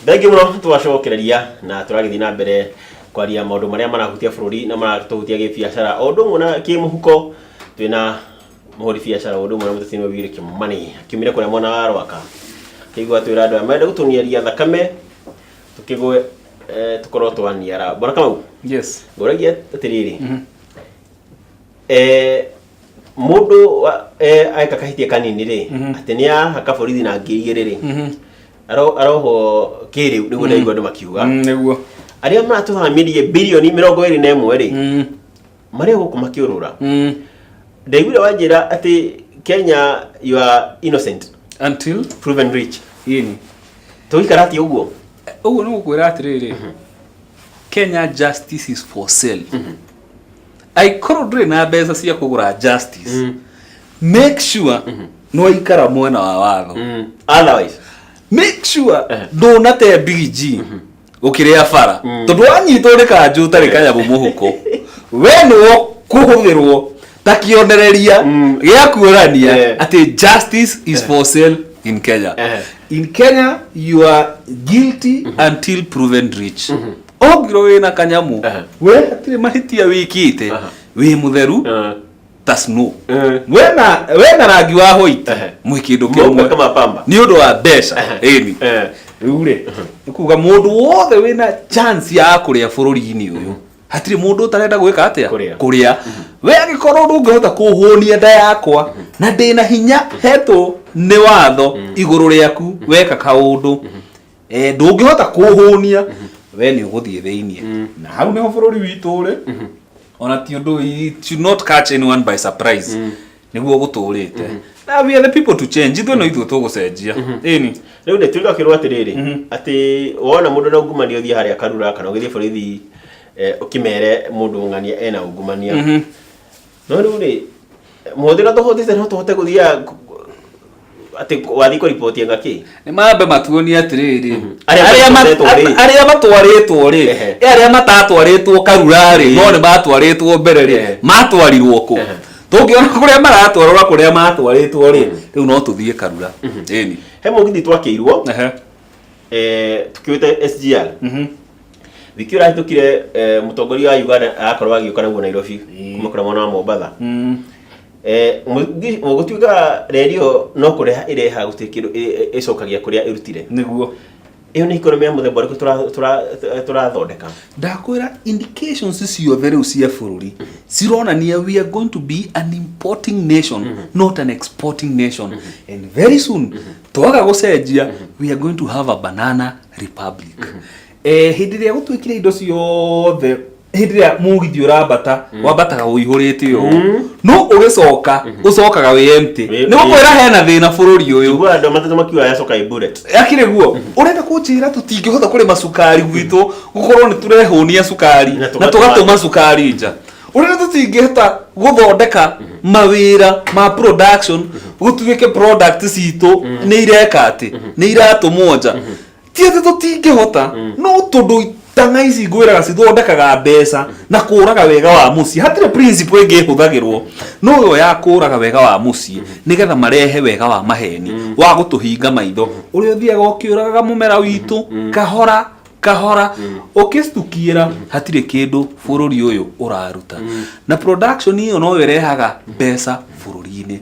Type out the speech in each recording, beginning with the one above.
Thengi muno twacokereria na turagithi na mbere kwaria maundu maria marahutia bururi na maratuhutia gibiacara ondu muna kimuhuko twina muhuri biacara ondu muna mutatini wa Wile Kimani kiumire kuria mwana wa Rwaka kigwa twira andu amenda gutuniaria thakame tukigwe tukorwo twaniara bona Kamau. Yes. Ngoragia atiriri mundu aika kahitia kanini ri atenia hakaborithi na ngiri ri aroho kiri niguo ndaigua andu makiuga niguo aria maratuthamirie bilioni 21 ri maria guku makiurura ndaiguire wanjira ati Kenya you are innocent until proven rich ini tuikarati uguo no gukwira atiriri Kenya justice is for sale. I corrode na besa cia kugura justice. Make sure no ikara mwena wa watho. Otherwise make sure do not a BG ukiria fara tondu wanyitwo ni kanju tari kanya bumuhuko we no kuhubirwo takionereria gia kuorania ati justice is for sale in Kenya. In Kenya you are guilty until proven rich. Ogiro we na kanyamu we atire mahitia wikite we mutheru that's no wena rangi wa hoiti mwikindu kimwe kama pamba ni undu wa besha eni ure nikuga mundu wothe wina chance ya kuria bururi-ini uyu hatire mundu utarenda gwika atia kuria we agikorwo ndungihota kuhunia nda yakwa na ndina hinya heto ni watho iguru riaku weka kaundu ndungihota kuhunia we ni uguthie theinie na hau niho bururi witu uri ona ti undu should not catch anyone by surprise niguo guturite na we are the people to change ithu no ithu tugucenjia eni riu nde tuiga kirwa atiriri ati wona mundu na ungumania uthie haria karura kana ugithie borithi ukimere mundu ngania ena ungumania no riu ri muthira tuhotete no tuhote guthia ati wathi ko report yenga ki ni mambe matuoni atiriri aria matwaritwo ri aria matatwaritwo karura ri no ni matwaritwo mbere ri matwarirwo ku tungiona kuria maratwarwa kuria matwaritwo ri riu no tuthie karura eni he mugithi twakiirwo tukiwite SGR Vikira hitukire mutongoria wa Uganda akorwa agiuka naguo Nairobi kumukura mwana wa Mombasa mugutuika radio no kureha ireha gutikiro icokagia kuria irutire niguo iyo ni economy ya muthemba riku turathondeka ndakwira indications ciothe riu cia bururi cironania we are going to be an importing nation not an exporting nation and very soon twaga gucenjia we are going to have a banana republic hindi ria gutwikire indo ciothe hindi ria mugithi urabata wabataga uihurite yo no ugicoka ucokaga we empty ni gukwira hena thina bururi uyu gwa ndo matatu makiwa yacoka ibullet yakire guo urenda kunjira tutingihota kuri masukari gwitu gukorwo ni turehunia sukari na tugatuma sukari nja urenda tutingihota guthondeka mawira ma production gutuike product citu ni ireka ati ni iratumwo nja tiete tutingihota no tondu tanga ici ngwiraga cithondekaga mbeca na kuraga wega wa muci hatire principle ingihuthagirwo no yo ya kuraga wega wa muci nigetha marehe wega wa maheni wa gutuhinga maitho uri uthiaga ukiuraga mumera witu kahora ukistukiira hatire kindu bururi uyu uraruta na production iyo no irehaga mbeca bururi-ini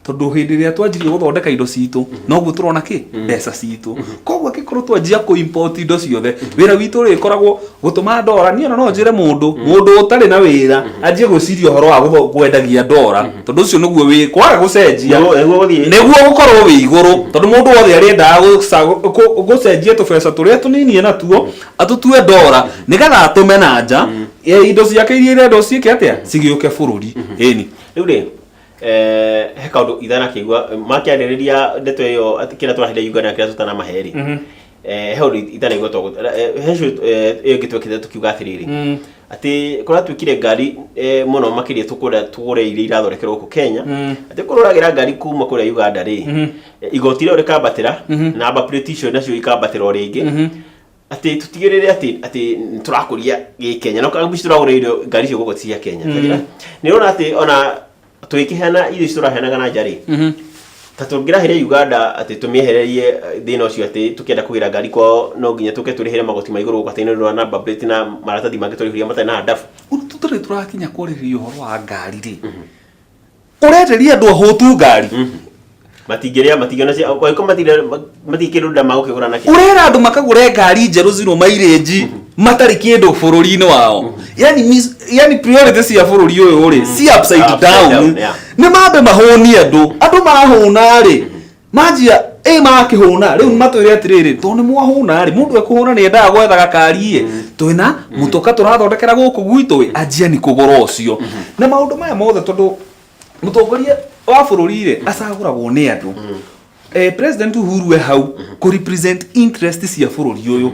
tondu hindi ria twanjirie guthondeka indo citu no guo turona ki mbeca citu koguo kikorwo twanjia ku import indo ciothe wira witu ri koragwo gutuma ndora ni no njire mundu utari na wira anjie guciria horo wa gwendagia ndora tondu ucio niguo wi kwaga gucenjia niguo gukorwo wi iguru tondu mundu wothe arienda gucenjia tubeca turia tunini na tuo atutue ndora nigetha atume na nja indo ciake iria irenda ciike atia cigiuke bururi eni riu ri he kaundu ithana kigwa makiaririria ndeto iyo kina twahire Uganda kira tutana maheri he undu ithana igotwo he shu gitwekite tukiuga atiriri ati kora twikire ngari muno makirie tugure iria irathondekerwo ku Kenya ati kururagira ngari kuma kuri Uganda ri igoti rio rikabatira na aba petition nacio ikabatira ringi ati tutigirire ati turakuria gi Kenya no kambici turagure irio ngari cio goko cia Kenya ni rona ati ona twikihana irio turahanaga na njari ta tungirahire Uganda ati tumiehererie thina ucio ati tukienda kugira ngari kwao no nginya tuke turihire magoti ma iguru gwataine ro na number plate na maratathi mangi turihuria mata na ndafu tutari turakinya kuriria uhoro wa ngari ri ureteria andu ahotu ngari matingiria matigona cia kwa iko matikiru nda magukigura na urera andu makagure ngari njeru zero mileage matari kindu bururi-ini wao yani priorities cia bururi uyu ri si upside down ni mambe mahoni andu mahuna ri majia makihuna riu matwire atiriri to ni mwahuna ri mundu ekuhuna ni endaga gwethaga kari twina mutoka turathondekera guku gwitu ajia ni kugora ucio na maundu maya mothe tondu mutongoria wa bururi ri acaguragwo ni andu president Uhuru we hau ku represent interests cia bururi uyu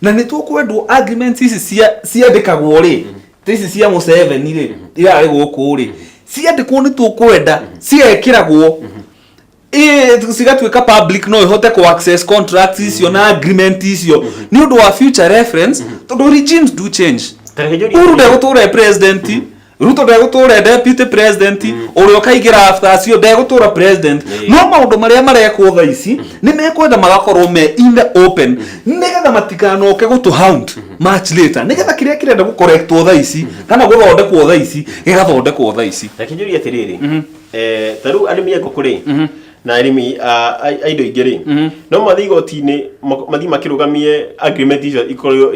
na ni tukwendwo agreements ici ciandikagwo ri ici cia Museveni ri irari guku ri ciandikwo ni tukwenda ciekiragwo cigatuika public no ihote ku access contracts icio na agreement icio ni undu wa future reference tondu regimes do change. Uhuru ndegutura president, Ruto ndegutura deputy president, urio kaigira after acio ndegutura president. No maundu maria marekwo tha ici ni mekwenda magakorwo me in the open nigetha matikanoke gutu hound much later nigetha kiria kirenda gu correctwo tha ici kana guthondekwo tha ici gigathondekwo tha ici. Lakini atiriri taru arimi ngukuri na arimi aindo ingiri no mathi igoti-ini mathi makirugamie agreement icio ikorwo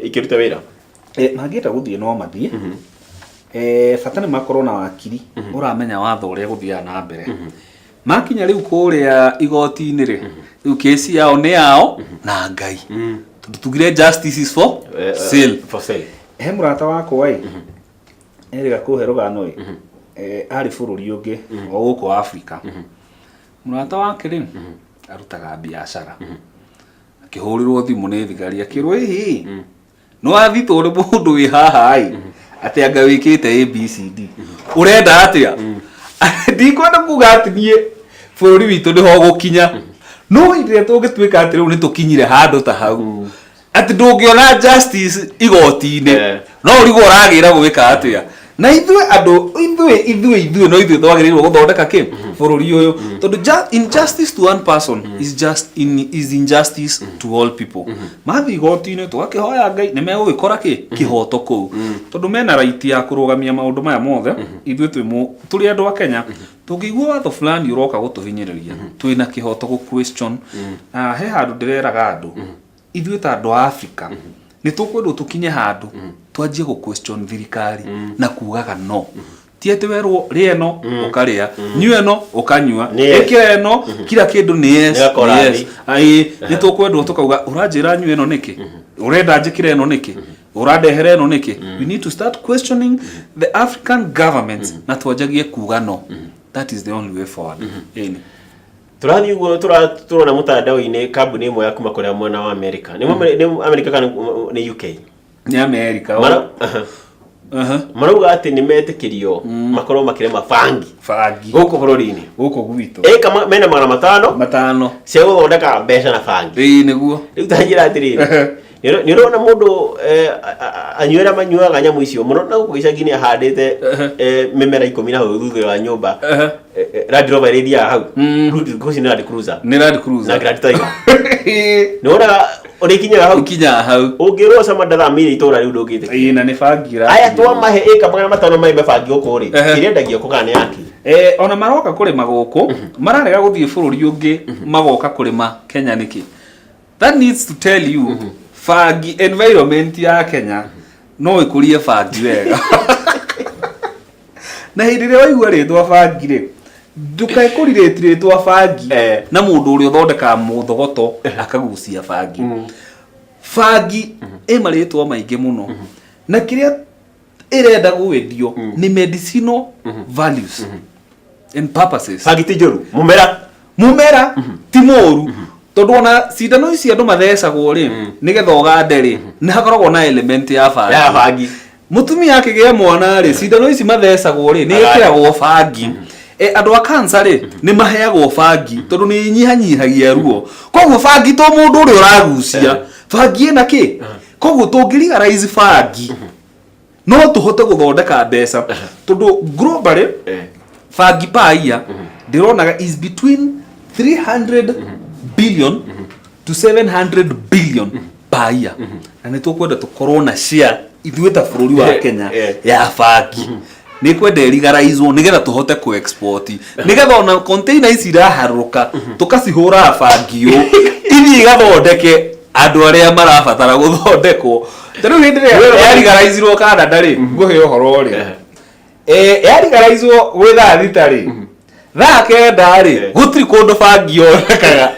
ikiruta wira magieta guthie no mathie bata ni makorwo na wakiri uramenya watho uria guthia na mbere makinya riu kuria igoti-ini ri riu kesi yao ni yao na Ngai tugire justice is for sale he murata wako wai eriga kuhero no ari bururi ungi o guko Africa murata wake ri arutaga biashara akihurirwo thimu ni thigari akirwo hihi no athito uri mundu wi haha ai ati anga wikite ABCD urenda atia ndikwenda kuga ati nie bururi witu ni ho gukinya no ire tugituika ati riu ni tukinyire handu ta hau ati ndungiona justice igoti-ini no urigo uragira gwika atia na ithwe andu ithwe no ithwe twagirirwo guthondeka ki bururi uyu tondu injustice to one person is injustice to all people mathi igoti-ini twakihoya Ngai ni megugikora kihoto kuu tondu mena right ya kurugamia maundu maya mothe ithwe turi andu a Kenya tungigwa watho fulani uroka gutuhinyiriria twina kihoto gu question he handu ndireraga andu ithwe ta andu a Africa ni tukwendwo tukinye handu twanjie gu question thirikari na kugaga no tiete werwo rieno ukaria nyueno ukanyua ekireno kila kindu ni yes ai ni tukwendwo tukauga uranjira nyueno niki urenda njikire eno niki urandehere eno niki we need to start questioning the African governments na twanjagie kuga no that is the only way forward. Turathi ugo turona mutandao-ini kambuni imwe ya kuma kuria mwena wa America ni America kana ni UK ni America marauga ati ni metikirio makorwo makirema fangi guku bururi-ini guku gwitu kama mena magana matano cia guthondeka mbeca na fangi niguo riu tanjira atiriri ni rona mundu anywera manyuaga nyamu icio muno na guku gicagi-ini ahandite mimera 10 na thutha wa nyumba Land Rover iria hau ruti Land Cruiser na Grand Tiger ni ora kinya hau ungirwo sama ndathamiire itura riu ndungite na ni fangira aya twa mahe magana matano maimbe fangi guku ri kirendagio kugane yaki ona maroka kurima guku mararega guthie bururi ungi magoka kurima Kenya niki that needs to tell you fangi environment ya Kenya no ikurie fangi wega na hindire waigua ritwa fangi ri ndukaikuririte ritwa fangi na mundu uri uthondeka muthogoto akagucia fangi fangi maritwa maingi muno na kiria irenda gwendio ni medicinal values and purposes. Fangi ti njuru mumera ti moru tondu ona cindano ici andu mathecagwo ri nigetha ugande ri ni hakoragwo na element ya fangi mutumia akigia mwana ri cindano ici mathecagwo ri ni ikiragwo fangi andu a cancer ri ni maheagwo fangi tondu ni nyihanyihagia ruo koguo fangi to mundu uri uragucia fangi ina ki koguo tungirigaraize fangi no tuhote guthondeka mbeca tondu globally fangi paia ndironaga is between 300 billion to 700 billion per year. Na nitukwenda tukorwo na share ithueta bururi wa Kenya ya bangi. Ni kwenda legalizwo nigetha tuhote ku export. Nigetha ona container ici iraharuka tukacihura bangi yo. Ithi igathondeke andu aria marabatara guthondekwo. Tariu hindi ya legalizwo Canada ri nguhe uhoro ri. Ya legalizwo gwitha thita ri. Thaa kenda ri gutiri kundu bangi yonekaga.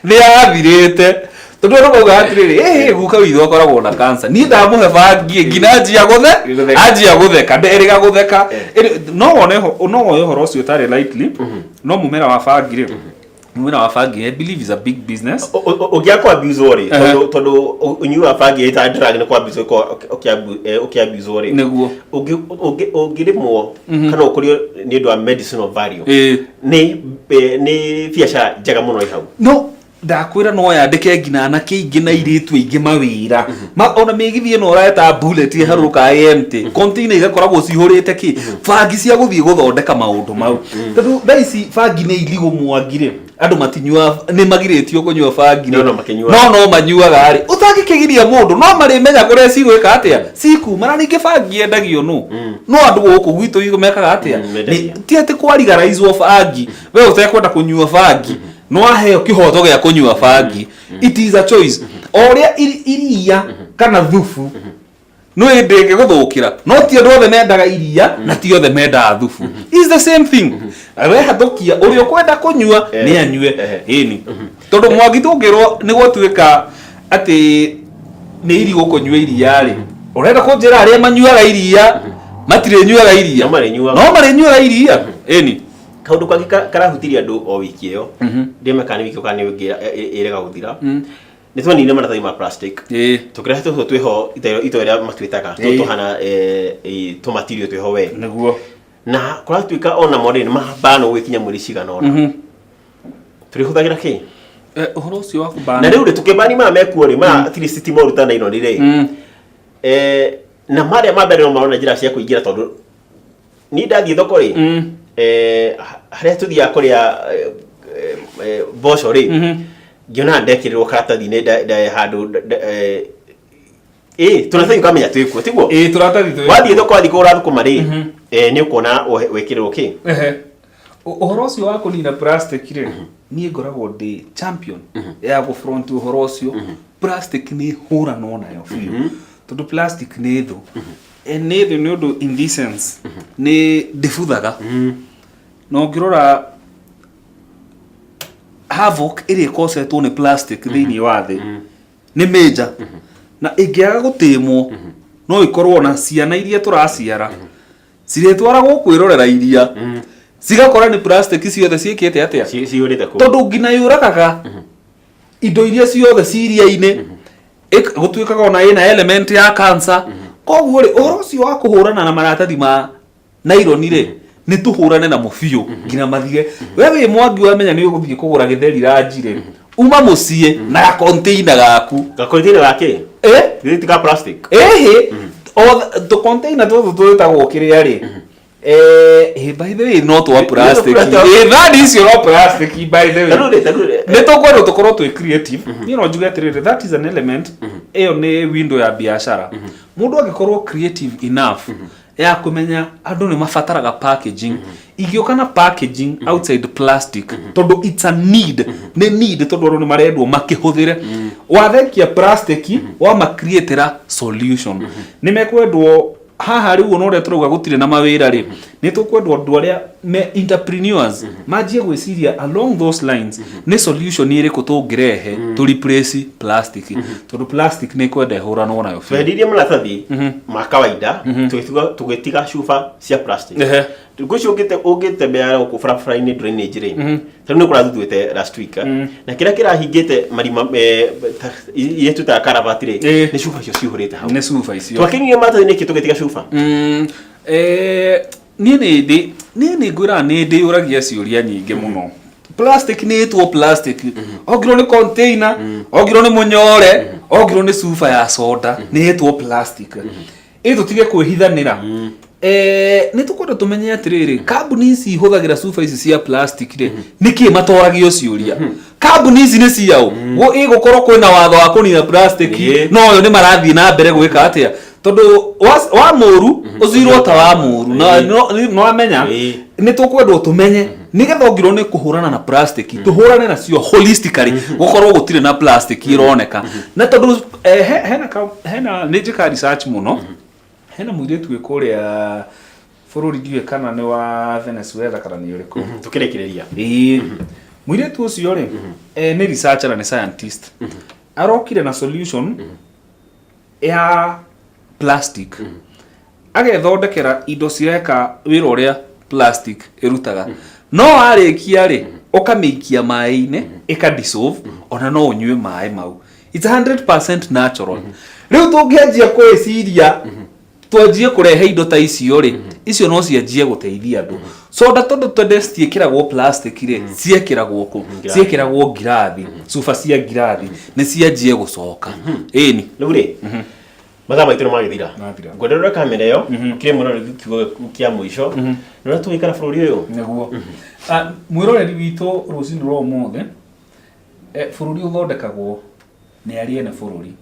Ni athirite. Tondu no kuga atiriri guka witho akoragwo na cancer ni ndamuhe bangi ngina ajia gutheka nderiga gutheka no wone horo ucio tare lightly no mumera wa bangi ri mumera wa bangi I believe is a big business ugia kwa abuse ori tondu unyua bangi ita drug ni kwa abuse ko ukia abuse ori neguo ugirimwo kana ukurio ni ndu wa medicinal value ni biacara njega muno ihau no ndakwira no yandike ngina na kiingi na iritu ingi mawira ona migithie no reta bullet haruka empty container igakoragwo cihurite ki bangi cia guthie guthondeka maundu mau tondu thaici bangi ni iligo mwangire andu matinyua ni magiritio kunyua bangi no manyuaga ari utangikigiria mundu no mari menya kuria cigwika atia ciku mara ningi bangi endagio no andu guku gwitu igumekaga atia ti ati kwarigaraizo bangi we utakwenda kunyua bangi no aheo kihoto gya kunyua bangi it is a choice oria iria kana thufu no endeke guthukira no ti andu othe mendaga iria na ti othe mendaga thufu is the same thing we hathukia uria kwenda kunyua ni anyue ini tondu mwangi tungirwo ni gutwika ati ni iri gukunyua iria ri urenda kunjira aria manyuaga iria matire nyuaga iria no marinyuaga iria ini kaundu kangi karahutiria andu o wiki iyo ndimekani wiki ukani wingira irega guthira ni twonire maratathi ma plastic tukirehe tu tweho ito ria matwitaga tuhana to material tweho we neguo na kora twika ona modern mabano gwikinya mwiri cigana ona turihuthagira ki uhoro ucio waku bana na riu ri tukibani ma mekuo ri ma tiri city mo rutana ino ri na maria mabere no marona njira cia kuingira tondu ni ndathie thoko ri haria tuthia kuria boco ri ngiona ndekirirwo karatathi ni handu tunathiĩ ukamenya twikuo tiguo turatathi twi wathie thoko wathie kugura thukuma ri ni ukuona wekirirwo ki uhoro ucio wa kunina plastic ri nie ngoragwo ndi champion ya go front uhoro ucio plastic ni hurano nayo biũ tondu plastic ni thu ni thu ni undu indecency ni ndibuthaga no ngirora havoc iri kosetwo ni plastic thini wa thi ni major na ingiaga gutimwo no ikorwo na ciana iria turaciara ciretwaragwo kwirorera iria cigakora ni plastic ciothe ciikite atia ciurite ku tondu ngina yurakaga indo iria ciothe ciria-ini gutwikaga ona ina element ya cancer koguo ri uhoro ucio wa kuhurana na maratathi ma nylon ri ni tuhurane na mubiu ngina mathige wewe mwangi wamenya ni uguthie kugura githeri ranjire uma mucie na container gaku gake tika plastic o the container tutagwo kiria ri by the way not wa plastic that is your plastic by the way ni tukwenda tukorwo twi creative you know njuge atiriri that is an element eyo ni window ya biashara mundu agikorwo creative enough ya kumenya andu ni mafataraga packaging igioka na packaging outside plastic tondu it's a need ne need tondu ni marendwo makihuthire wathekia plastic wa ma createra solution ni mekwendwo haha riu no ria turauga gutire na mawira ri ni tukwendwo andu aria me entrepreneurs majie gwiciria along those lines ni solution iri kutungirehe to replace plastic tondu plastic ni kwenda hurano nayo fedirie maratathi ma kawaida tugitiga chufa cia plastic ngucio ugitembea ku frafraini drainage ri tari ni kurathuthwete last week na kira kirahingite marima yetu ta karavati ri ni chufa cio cihurite hau ni chufa icio twakinyie maratathi ni kitugitiga chufa ni ngwira ni ndi uragia ciuria nyingi muno plastic ni etwo plastic ogiro ni container ogiro ni munyore ogiro ni chufa ya soda ni etwo plastic tutige kwihithanira nĩ tũkwenda tũmenye atĩrĩrĩ, kambuni ici ihũthagĩra cuba ici cia plastic rĩ, nĩkĩ matoragio ciũria? Kambuni ici nĩ ciao ĩgũkorwo kwĩna watho wa kũnina plastic, no yo nĩ marathiĩ na mbere gwĩka atĩa? Tondũ wa mũru ũcirwo ta wa mũru, no amenya nĩ tũkwendwo tũmenye nĩgetha ongirwo nĩ kũhũrana na plastic, tũhũrane nacio holistically, gũkorwo gũtirĩ na plastic ironeka. Na tondũ hena nĩ njĩka research mũno, hena mũirĩtu wĩ kũrĩa bũrũri ndiũĩ kana nĩ wa Venezuela kana nĩ ũrĩkũ, tũkĩrekereria mũirĩtu ũcio rĩ nĩ researcher na nĩ scientist, arokire na solution ya plastic, agethondekera indo cireka wĩra ũrĩa plastic ĩrutaga, no arĩkia rĩ ũkamĩikia maĩ-inĩ ĩka dissolve, ona no ũnyue maĩ mau. It's 100% natural. Rĩu tũngĩanjia kwĩciria twanjie kũrehe indo ta icio rĩ, icio no cianjie gũteithia andũ. Soda tondũ twende citiĩkĩragwo plastic rĩ, ciĩkĩragwo kũ? Ciĩkĩragwo ngirathi, cuba cia ngirathi nĩ cianjie gũcoka. Ĩni rĩu rĩ mathaa maitũ nĩ magĩthira, ngwenderera kamera ĩyo kĩrĩ mũno kiugo kĩa mũico nĩ ũrĩa tũgĩikara bũrũri ũyũ nĩguo. Mwĩroreri witũ rũcinĩ rwa ũmũthĩ, bũrũri ũthondekagwo nĩ arĩa ene bũrũri.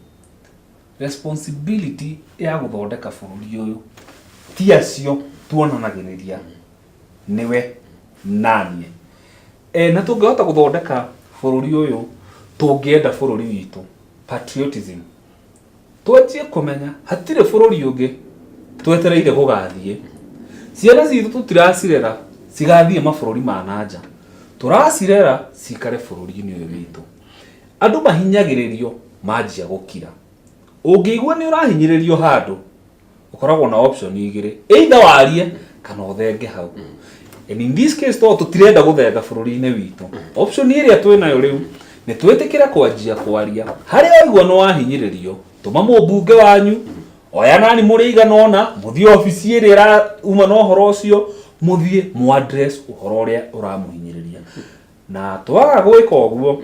Responsibility ya gũthondeka bũrũri ũyũ ti acio tuonanagĩrĩria, nĩwe naniĩ. Na tũngĩhota gũthondeka bũrũri ũyũ, tũngĩenda bũrũri witũ patriotism, twanjie kũmenya hatirĩ bũrũri ũngĩ twetereire gũgathiĩ. Ciana citũ tũtiracirera cigathiĩ mabũrũri ma nanja, tũracirera cikare bũrũri-inĩ ũyũ witũ. Andũ mahinyagĩrĩrio manjia gũkira. Ũngĩigua nĩ ũrahinyĩrĩrio handũ, ũkoragwo na option igĩrĩ, either warie kana ũthenge hau. And in this case to tũtirenda gũthenga bũrũri-inĩ witũ, option ĩrĩa twĩnayo rĩu nĩ twĩtĩkĩre kwanjia kwaria. Harĩa waigua nĩ wahinyĩrĩrio, tũma mũmbunge wanyu, oya nani mũrĩ igana ũna, mũthiĩ obici ĩrĩa ĩrauma na ũhoro ũcio, mũthiĩ mu-address ũhoro ũrĩa ũramũhinyĩrĩria. Na twaga gwĩka ũguo,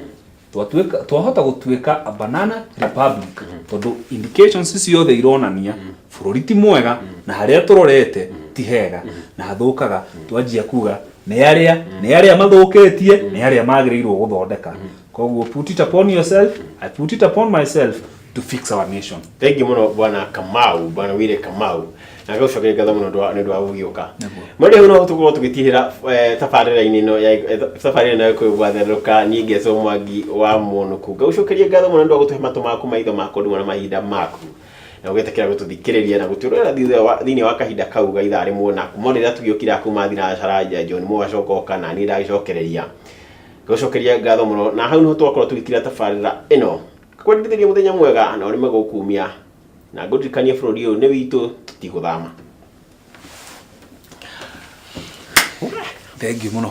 twahota gũtuĩka a banana republic, tondũ indications ciothe ironania bũrũri ti mwega na harĩa tũrorete ti hega na hathũkaga. Twanjia kuga nĩ arĩa mathũkĩtie, nĩ arĩa magĩrĩirwo gũthondeka. Koguo put it upon yourself, I put it upon myself to fix our nation. Thank you mũno bwana Kamau, bwana Wile Kamau. Na gũcokeria ngatho mũno nĩ ũndũ wa gũgĩũka. Mũndũ ũyũ no tũkorwo tũgĩtihĩra tabarĩra-inĩ ĩno ya tabarĩra ĩno kwĩgwatherũka niĩ Ngeso Mwangi wa Mũnũku. Gũcokeria ngatho mũno nĩ ũndũ wa gũtũhe matũ maku maitho maku nduma na mahinda maku, na ũgĩtĩkĩra gũtũthikĩrĩria na gũtũrora thĩinĩ wa kahinda kau ga ithaa rĩmwe, na kuma rĩrĩa tũgĩũkira kuma thinacara John Mũgacoka na niĩ ndagĩcokereria. Gũcokeria ngatho mũno, na hau nĩho twakorwo tũgĩkira tabarĩra ĩno. Kwendithĩria mũthenya mwega na ũrĩme gũkumia, na ngũririkania bũrũri ũyũ nĩ witũ, tũtigũthama. Thengiũ mũno.